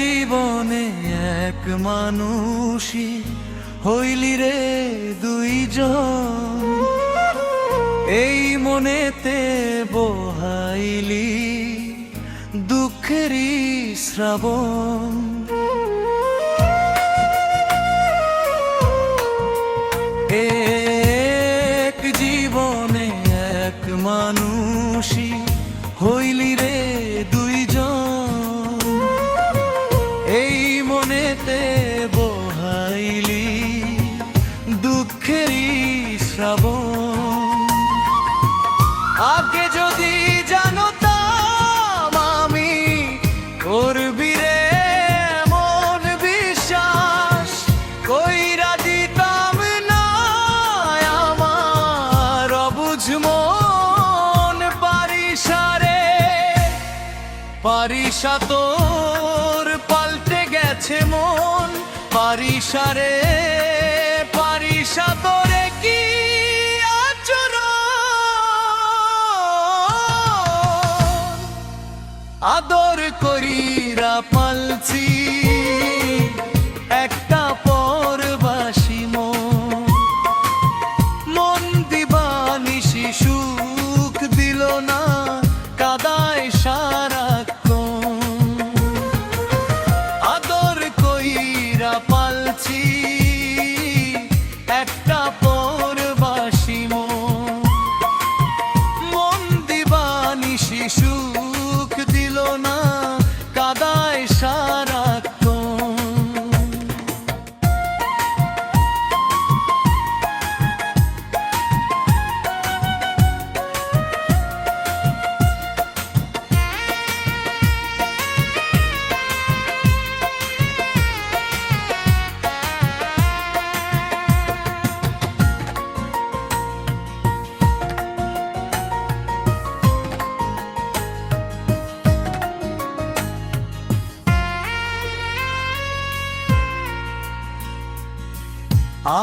জীবনে এক মানুষই হইলি রে দুইজন, এই মনেতে বহাইলি দুঃখেরই শ্রাবণ। এক জীবনে এক মানুষই হইলি রে দুইজন, এই মনেতে বহাইলি দুঃখেরই শ্রাবণ। আগে যদি জানতাম আমি করবি রে এমন বিশ্বাস, কইরা দিতাম না আমার অবুঝ মন। পারিসারে পারিসা তোর পাল্টে গেছে মন, পারিসারে পারিসা তোরে কি আদর করিরা পালছি একটা পরবাসী মন। মন দিবানিশি সুখ দিল না, কাদায় সারাক্ষণ। আদর কইরা পালছি একটা পরবাসী মন। মন দিবানিশি সুখ দিল না, কাদায় সারাক্ষণ।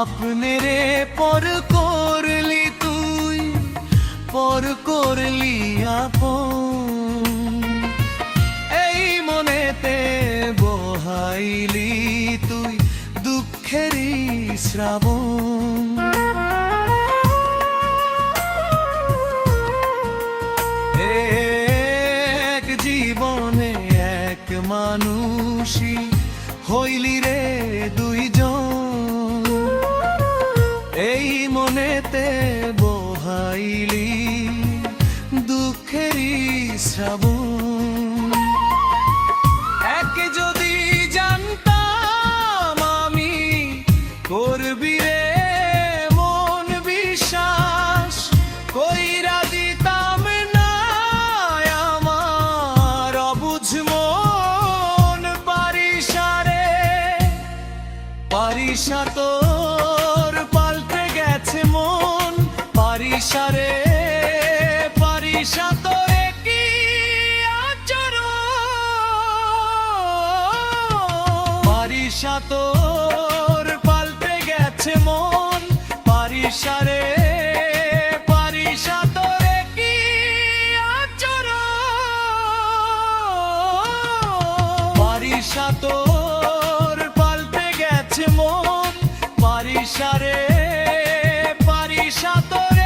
আপনে রে পর করলি তুই, পর করলি আপন, এই মনেতে বহাইলি তুই দুঃখেরই শ্রাবণ। এক জীবনে এক মানুষই হইলি রে দুইজন, এই মনেতে বহাইলি দুঃখেরই শ্রাবণ। একে যদি জানতাম আমি করবি রে মন বিশ্বাস, কইরা দিতাম না আমার অবুঝ মন। পারিসারে পারিসা তোর পাল্টে গেছে মন, পারিসারে পারিসা তোরে কি আচরণ। পারিসা তোর পাল্টে গেছে মন, পারিসারে পারিসা তোরে কি আচরণ। পারিসা তোর পাল্টে গেছে মন, পারিসারে পারিসা তোরে